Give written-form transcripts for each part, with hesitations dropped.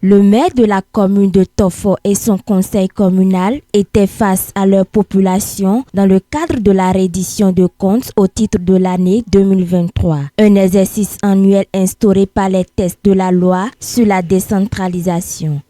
Le maire de la commune de Tofo et son conseil communal étaient face à leur population dans le cadre de la reddition de comptes au titre de l'année 2023. Un exercice annuel instauré par les textes de la loi sur la décentralisation.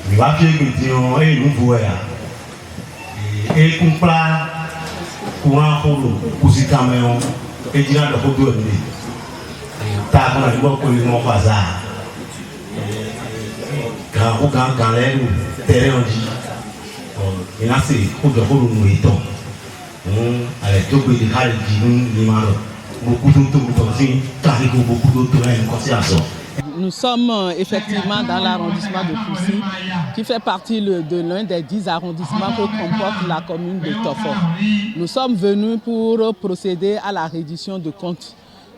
Il va faire que et nous voyons et compla courant pour ces camions et dire de photo de ta qu'on a dit bon pour le nom bazar quand l'air terrain dit et là c'est pour de pour nous étant allez tout que des cas de nous mal beaucoup d'autres aussi car il y a beaucoup d'autres considération. Nous sommes effectivement dans l'arrondissement de Kousi, qui fait partie de l'un des 10 arrondissements que comporte la commune de Tofo. Nous sommes venus pour procéder à la reddition de comptes.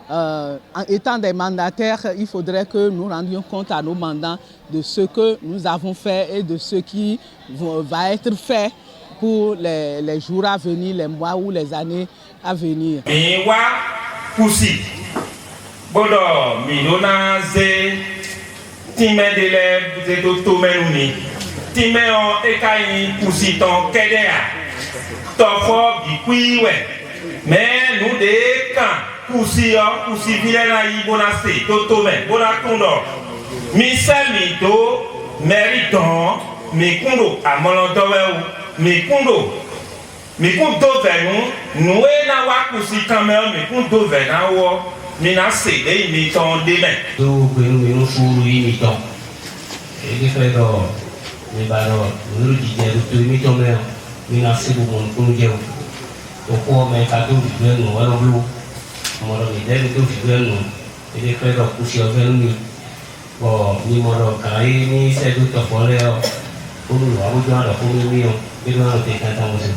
En étant des mandataires, il faudrait que nous rendions compte à nos mandants de ce que nous avons fait et de ce qui va être fait pour les jours à venir, les mois ou les années à venir. Bodo minona ze time de le de tomenuni time on ekai pusiton kedea tofo bikuiwe mais nous de kan pusi vilena ibonase totomen bonatundo mi semito meriton mi kundo amolodowe mi kundo venu nous na wa pusi kamel mi kundo vena wo Mina sede imitant demain. Do nous furu imitant. Et des frères les barons, nous disons tout imitant mais mina c'est bon pour nous dire. Au cours mais cadeau du nous alors bleu. Moi les dés tout du nous et des frères coucher avec nous. Bon ni moi kai ni c'est tout pour les pour nous avoir dans pour nous et nous on est content de ce.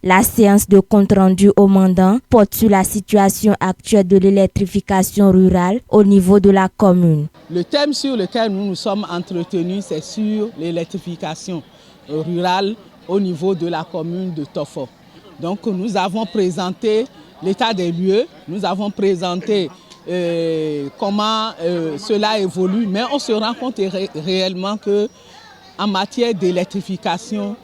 La séance de compte-rendu au mandant porte sur la situation actuelle de l'électrification rurale au niveau de la commune. Le thème sur lequel nous nous sommes entretenus, c'est sur l'électrification rurale au niveau de la commune de Tofo. Donc nous avons présenté l'état des lieux, nous avons présenté comment cela évolue, mais on se rend compte réellement qu'en matière d'électrification,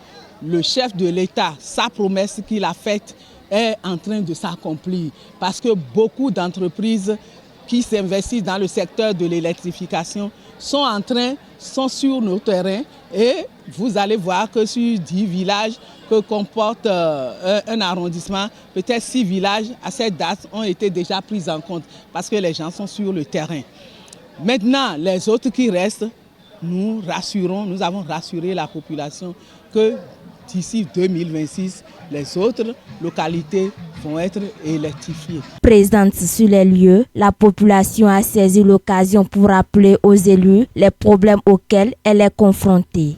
le chef de l'État, sa promesse qu'il a faite est en train de s'accomplir parce que beaucoup d'entreprises qui s'investissent dans le secteur de l'électrification sont sur nos terrains et vous allez voir que sur 10 villages que comporte un arrondissement, peut-être 6 villages à cette date ont été déjà pris en compte parce que les gens sont sur le terrain. Maintenant, les autres qui restent, nous avons rassuré la population que d'ici 2026, les autres localités vont être électrifiées. Présente sur les lieux, la population a saisi l'occasion pour rappeler aux élus les problèmes auxquels elle est confrontée.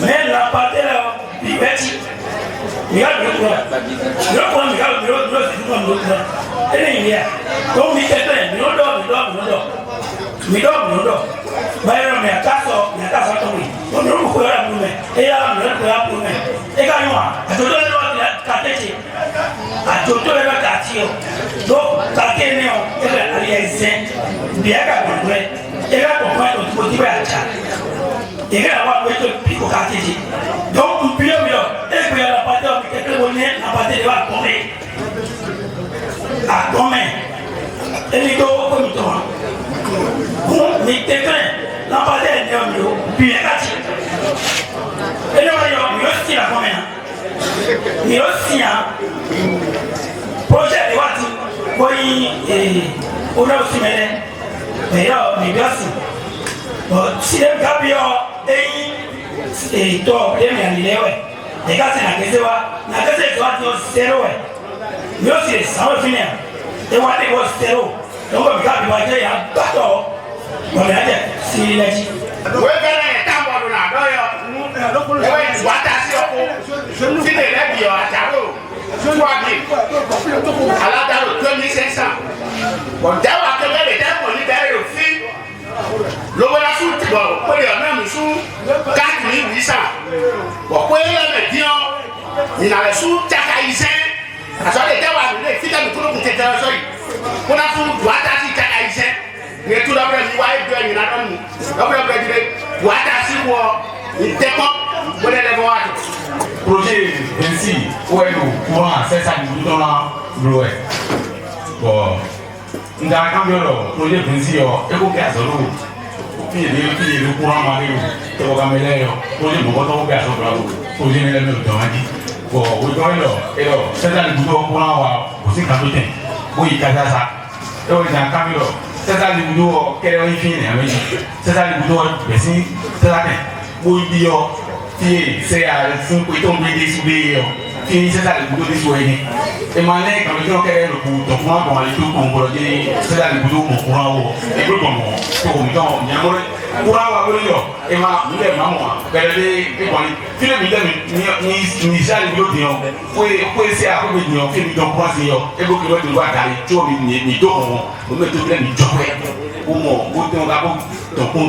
Mais la partie là, il va être. Il y a le courant. Le courant, il y a le courant. Et il y a. Donc, il est plein. Il dort. Mais il y a 4 ans. On ne peut pas le mettre. Et là, on ne peut pas le mettre. Et quand il y a, à tout le monde, il y a 4 ans. À tout le monde, il y a 4 ans. Donc, 4 ans, il y a 5 ans. Bien qu'à comprendre. Et là, on prend le motif à la chat. Et là, on va mettre le pic au quartier. Donc, nous payons mieux. Et puis, la partie la partie de la commune. À combien? Et les deux, comme nous sommes. Bon, mais t'es plein. La partie est mieux. Puis, les quartiers. Et nous, on va dire, mieux, c'est la commune. ni ó sì yàn projet ìwádìí bóyí olóòsì mẹ́lẹ̀ ẹ̀yọ́ nìgbọ́sì sílẹ̀ kábíọ́ ẹ̀yìn ètò ẹ̀mí àlìlẹ́wẹ̀ ẹ̀ka sì nàgẹ́sẹ̀ wa nàgẹ́sẹ̀ tó wá ti wọ́n sẹ́rọ̀ ẹ̀ ni ó sì lè sáwọ́ fún yà ẹ̀wọ́n adé wọ́n sẹ́rọ̀ lọ́wọ́ bí kábíọ́ wa jẹ́ yà gbàtọ̀ wọ̀lẹ̀ ajẹ́ sí ilẹ̀ jì. wọ́n fẹ́ràn ẹ̀ táwọn ọdún náà lọ́yọ̀ ẹ̀wọ̀n ìwà dá sí ọkọ̀ sílẹ̀ lẹ́bi ọ̀ àjàrò tuwagi aladaro 2500 ọ̀dẹ́wà kẹfẹ́ lè dẹ́kun ní bẹ́ẹ̀rẹ̀ òfin lówóra sùn tìbọ̀ pẹ̀lú ọ̀nà mi sùn káàkiri ní ìwísà ọ̀pọ̀ ẹlẹ́mẹ̀ díọ̀ ìnàlẹ̀ sùn jaka iṣẹ́ àsọ̀lẹ̀ dẹ́wà nílé fíjàmì kúrò kùn tẹ̀tẹ̀ ọ̀sọ̀ yìí kúnà fún buhata sí jaka iṣẹ́ ní ètò lọ́bẹ̀rẹ̀ mi wáyé dùn ẹ̀yìn náà nù lọ́bẹ̀rẹ̀ mi buhata sí wọ ìdẹ́kọ̀ wọlé lẹ́fọ̀ wá projet ainsi ouais nous courant c'est ça nous donnons l'eau bon nga cambio lo projet ainsi yo e ko ga solo fi le courant mari to ga mele yo projet mo to ga so bravo projet mele me do andi bon o do lo e lo c'est ça nous donnons courant wa o si capitaine o yi ka sa e o ja cambio c'est ça nous donnons kere o fi ni ame c'est ça nous donnons besi c'est ça o yi yo tí ṣe ààrẹ fún pé tó ń gbé dé sílé yẹ ọ kí ní sẹ́sà lè gbúdó dé sí ẹni ẹ máa lẹ́yìn kan lójú ọ̀kẹ́rẹ́ lòkù tọ̀kùn àgbọ̀n àlè tó kàn gbọ́dọ̀ dé sẹ́sà lè gbúdó mọ̀ kúrò àwọ̀ ẹgbẹ́ gbọ̀n mọ̀ tó kò mí tán ìyàmọ́rẹ́ kúrò àwọ̀ àwọ̀ yọ ẹ máa nílẹ̀ máa mọ̀ kẹrẹ́ dé ìkànnì fílẹ̀ mi lẹ́mi ní ìṣe àlè gbúdó dìyàn pé ṣe àkókò dìyàn fílẹ̀ mi dán kúrò sí yọ ẹgbẹ́ kí lọ́dún wà dáre tí wọ́n mi tó kàn wọ́n mo mẹ́tò fílẹ̀ mi jọ pẹ́ ó mọ̀ ó tẹ́ wọn ká bó tọ̀kùn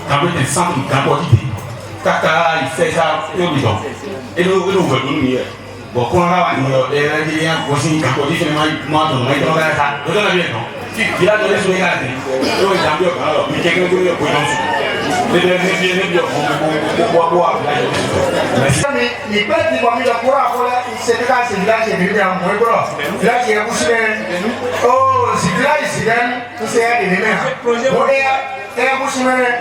kàwé tẹ̀ sáǹtì kàbọ̀ dìde kaka ìfẹsà yóò dọ̀ inú wẹ̀ lónìí yẹ bọ̀ kún ara wà ní ẹ̀rẹ́ di yẹn kò sí kakọ̀ tí fẹ́ẹ́ máa dùn máa jọba ká lọ́jọ́ náà bí ẹ̀ tán kí á lọ́jọ́ sórí káàdì yóò ìjà bí ọ̀gá lọ mi kékeré tó yẹ kó yọ sùn níbi ọ̀gbọ̀n gbogbo àbúláyọ̀ mi ìpè tí mo mi lọ kúrò àkọlẹ ìṣèlú ìṣèlú ìṣèlú àwọn ọmọ ẹgbọrọ láti ẹkú sílẹ̀ ó sìgírà ìṣìlẹ̀ ń ṣe ẹ̀ dèmí mẹ́ta ó ẹkú sílẹ̀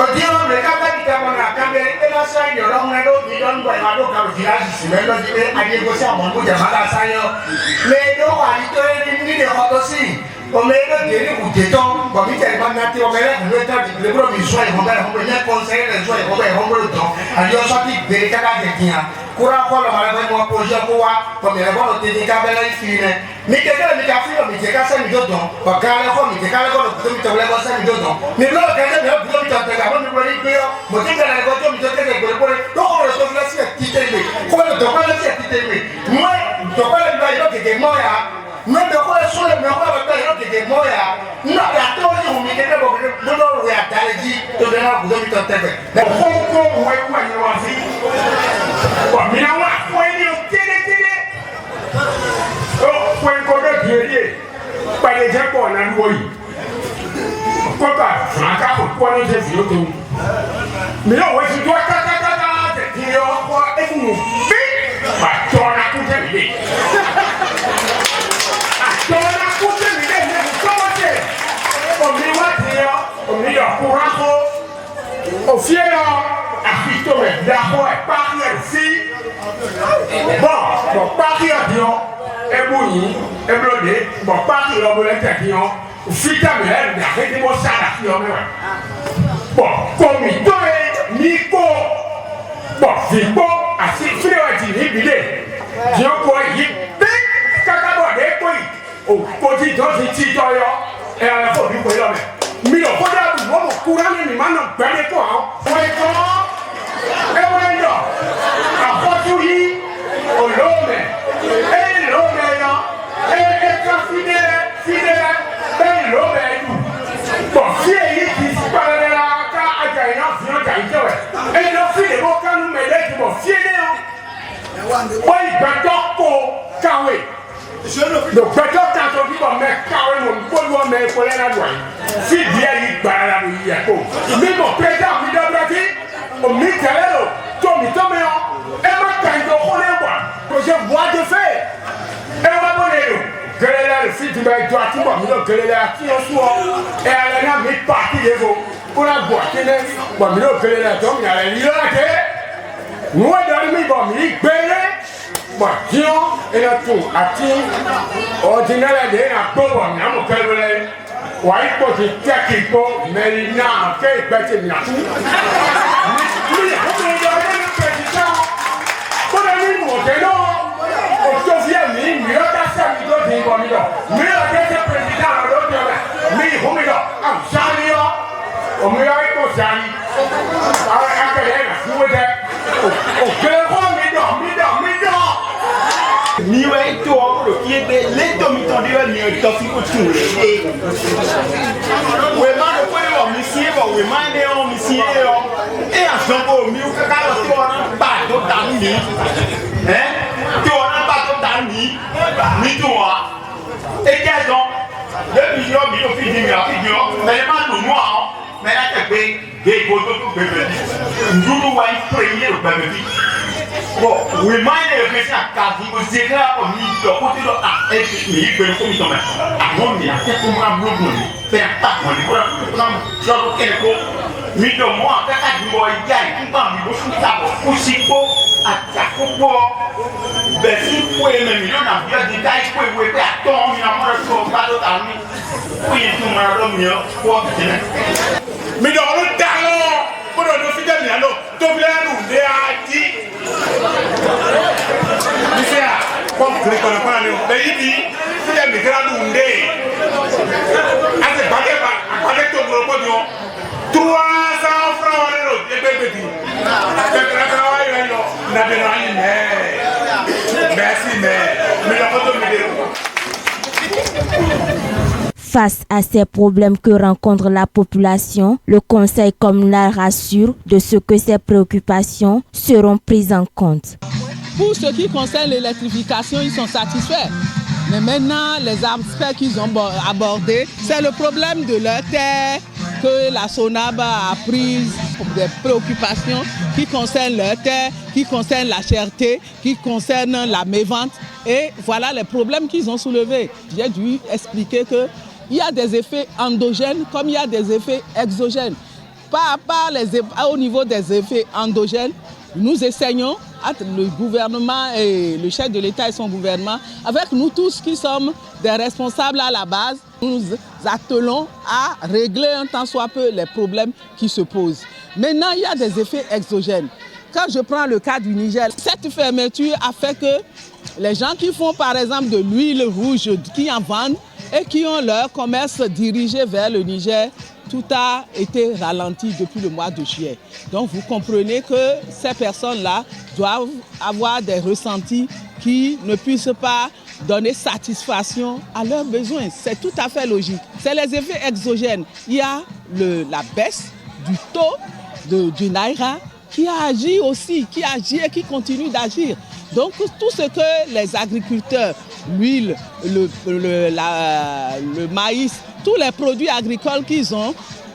òtí ọmọ rẹ káfẹ́ kíkà wọn náà káfẹ́ ẹlọ sáyẹn ọ̀rọ̀ wọn ló ní lọ́nù bọ̀ ìwà ló ka òtí láti sílẹ̀ lọ́dí pé adégosi àwọn ọmọ jàmbá sáyẹn lé ló wà ní tó ẹni nílé ọkọ̀ sí ọmọ ẹgbẹ́ gèrè kùtè tán bọ̀mí tẹ̀lé bá ní àti ọmọ ẹlẹ́kùn ló tán ìdílé búrọ̀ mi sọ ìwọ̀n bẹ́ẹ̀ ọmọ ẹ̀yẹ kọ́nsẹ́ ẹ̀ sọ ìwọ̀n bẹ́ẹ̀ ọmọ ẹ̀tọ́ àdìọ́sọ́ ti gbèrè káká jẹ kìíyàn kura kɔlɔ ma lɛ mɔ projet ko wa kɔmi yɛrɛ bɔlɔ tete k'a bɛ lɛ fi nɛ mi kɛ kɛlɛ mi ka fi lɔ mi jɛ ka sɛ mi do dɔn wa gaale kɔ mi jɛ gaale kɔ kuto mi tɛ wɛlɛ kɔ sɛ mi do dɔn mi lɔ kɛ sɛ mi yɛ kuto mi tɛ tɛ ka bɔ mi wɛrɛ ikpe yɔ mo ti kɛlɛ kɔ to mi tɛ kɛlɛ gbɛrɛ gbɛrɛ lɔ kɔ wɛrɛ sɔfin lɛ si yɛ ti tɛ yen kɔ wɛrɛ dɔkɔ lɛ si yɛ ti tɛ yen mɔ dɔkɔ lɛ mi ba yɔ keke mɔ ya mɛ dɔkɔ lɛ sɔlɛ mɛ kɔ lɛ yɔ keke mɔ ya nɔ ya tɔ yi wumi kɛ ne bɔ bolo wɛ a dale ji to bɛ na kuto mi tɛ tɛ fɛ. ko wɛ wɛ yɛ wa fi wa mi na wa fɔ ye. Fue encontrar diere para ese por la noche. Copa, franca por cuál es el filo tú. Mira, hoy si tú acá te tiro por es un fin. Patona cuche mi. Patona cuche mi de ¿cómo se? O mi guatio, o mi curraco. O fiero, afito me da por partir sí. Bon, partir Dieu. Ebonyi eblode bɔ paaki lɔ bolo tɛti yɔ fitami ɛri na kete bɔ sara fi yɔ mɛ wa bɔn komi tó ye mi ko bɔn fi ko asi fili wa ti ni bi de diɛ ko yi bi kaka bɔ de ko yi o ko ti tɔ ti ti tɔ yɔ ɛyà fɔ mi ko yɔ mɛ mi lɔ kɔjá bi wọ́n mo kura ni mi ma nɔ gbɛni kɔ wọ́n yi kɔ ewúrẹ́ yɔ afɔtu yi olóòmɛ eyi lóòmɛ yɔ eka fidela bɛyi lóòmɛ yu bɔn fie yi ti kpalɛ la ka adza yi na fiɔ dza yi tɛ wɛ eyi lɔ fi de ko kanu mɛ lɛ ti bɔn fie de yɔ wọ́n yi gbɛtɔ ko kawe do gbɛtɔ tatɔ bi bɔn mɛ kawe mo gbɔdɔ mɛ ekɔlɛ la do ayi fi diɛ yi gbara la do yi yɛ ko mi mɔ pɛrɛda mi dɔbila ti o mi tɛlɛ do tó mi tó mi yɔ ɛma kan do ko ne wa projet bois de feu ɛma bɔ ne do gɛlɛya le fi ti bɛ jɔ ati bɔ mi do gɛlɛya ti yɛ sɔ ɛyɛ na mi paaki de ko ko na bɔ ati ne bɔ mi do gɛlɛya tɔ mi yɛrɛ yi la kɛ nuwo dɔɔni mi bɔ mi gbɛlɛ bon, Dion et la tour, à qui, ordinaire, il y a un bon, il y a un bon, wàyí kò tí tẹ́kì kó mẹ́rin náà ké ìgbẹ́tì mìíràn. Mi ìyàwó ìjọ ọdún ní pẹ̀lú sáà kó lè ní ìmọ̀tẹ́ náà òtó fi ẹ̀mí mìíràn ká sẹ́mi tó ti ń bọ̀ mí lọ. Mìíràn tẹ́tẹ́ pẹ̀lú sáà lọ́dọ̀ ní ọ̀rẹ́ mi ìhó mi lọ àwọn sáni lọ. Òmìnira yìí kò sáni. Àwọn akẹ́lẹ́ yẹn fún wẹ́tẹ́. Òkèlè kọ́ mi dọ̀. Mi wẹ́ tó ọkọ̀ kí ẹ gbé létò mi tán dé ní ọjọ́ fi kó tún lè dé. Wè má lè pé wọ̀ mi sí ẹ̀bọ̀ wè má lè hàn mi sí ẹ̀ ọ́. Ẹ àsọ̀bọ̀ mi ó káká lọ tí wọ́n bá tó dà mí. Tí wọ́n bá tó dà mí dùn wá. Ẹ jẹ́ ẹ̀dán. Lẹ́bi yọ mi ò fi di mi àfi di ọ́. Mẹ̀lẹ́ má dùn mú àwọn. Mẹ̀lẹ́ tẹ̀ pé gbé ìbò tó tó gbẹ̀bẹ̀ bí. Ndúdú wa ń pè é yé gbẹ̀bẹ̀ bí. Bon, oui, moi, je suis à Kazi, vous direz à moi, je suis à et puis, je suis à Kazi, avant, il y a quelques mois, je suis à Kazi, je suis à Kazi, mi do mo akaka di mo ya ikun mi bo fun ta ko sipo atakopo be si po e me mi lo na bi di dai po ewe pe aton mi na mo so ba do ta mi ko yin tun ma lo mi o ko mi do lo da lo ko do fi de mi alo to bi anu de aji mi se a ko kle ko na pa ni o be yi bi fi de mi gra lu nde ase ba to mo ko di o 300 francs de bébé. Merci, mais la photo Face à ces problèmes que rencontre la population, le conseil communal rassure de ce que ces préoccupations seront prises en compte. Pour ce qui concerne l'électrification, ils sont satisfaits. Mais maintenant, les aspects qu'ils ont abordés, c'est le problème de leur terre que la SONAB a prise, des préoccupations qui concernent leur terre, qui concernent la cherté, qui concernent la mévente. Et voilà les problèmes qu'ils ont soulevés. J'ai dû expliquer qu'il y a des effets endogènes comme il y a des effets exogènes. Au niveau des effets endogènes, nous essayons, le gouvernement et le chef de l'État et son gouvernement, avec nous tous qui sommes des responsables à la base, nous attelons à régler un tant soit peu les problèmes qui se posent. Maintenant, il y a des effets exogènes. Quand je prends le cas du Niger, cette fermeture a fait que les gens qui font par exemple de l'huile rouge, qui en vendent et qui ont leur commerce dirigé vers le Niger, tout a été ralenti depuis le mois de juillet. Donc vous comprenez que ces personnes-là doivent avoir des ressentis qui ne puissent pas donner satisfaction à leurs besoins. C'est tout à fait logique. C'est les effets exogènes. Il y a la baisse du taux du Naira qui a agi aussi, qui agit et qui continue d'agir. Donc tout ce que les agriculteurs, l'huile, le maïs, tous les produits agricoles qu'ils ont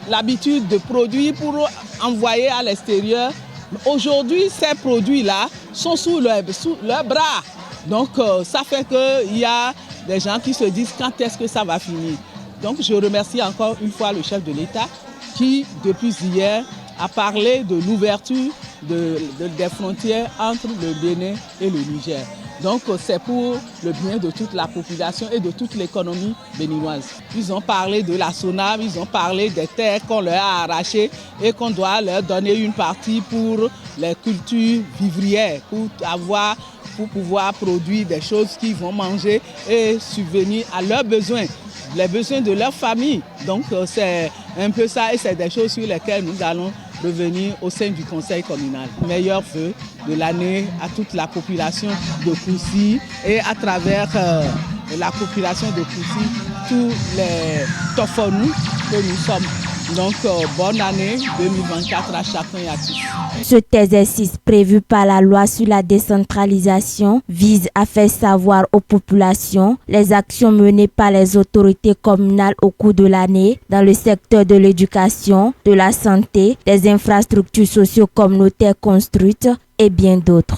l'habitude de produire pour envoyer à l'extérieur, aujourd'hui ces produits-là sont sous leur bras. Donc ça fait qu'il y a des gens qui se disent quand est-ce que ça va finir. Donc je remercie encore une fois le chef de l'État qui, depuis hier, a parlé de l'ouverture des frontières entre le Bénin et le Niger. Donc c'est pour le bien de toute la population et de toute l'économie béninoise. Ils ont parlé de la SONAB, ils ont parlé des terres qu'on leur a arrachées et qu'on doit leur donner une partie pour les cultures vivrières, pour pouvoir produire des choses qu'ils vont manger et subvenir à leurs besoins, les besoins de leur famille. Donc c'est un peu ça et c'est des choses sur lesquelles nous allons revenir au sein du conseil communal. Meilleurs vœux de l'année à toute la population de Koussi et à travers la population de Koussi, tous les Tofonous que nous sommes. Donc bonne année 2024 à chacun et à tous. Cet exercice prévu par la loi sur la décentralisation vise à faire savoir aux populations les actions menées par les autorités communales au cours de l'année dans le secteur de l'éducation, de la santé, des infrastructures socio-communautaires construites et bien d'autres.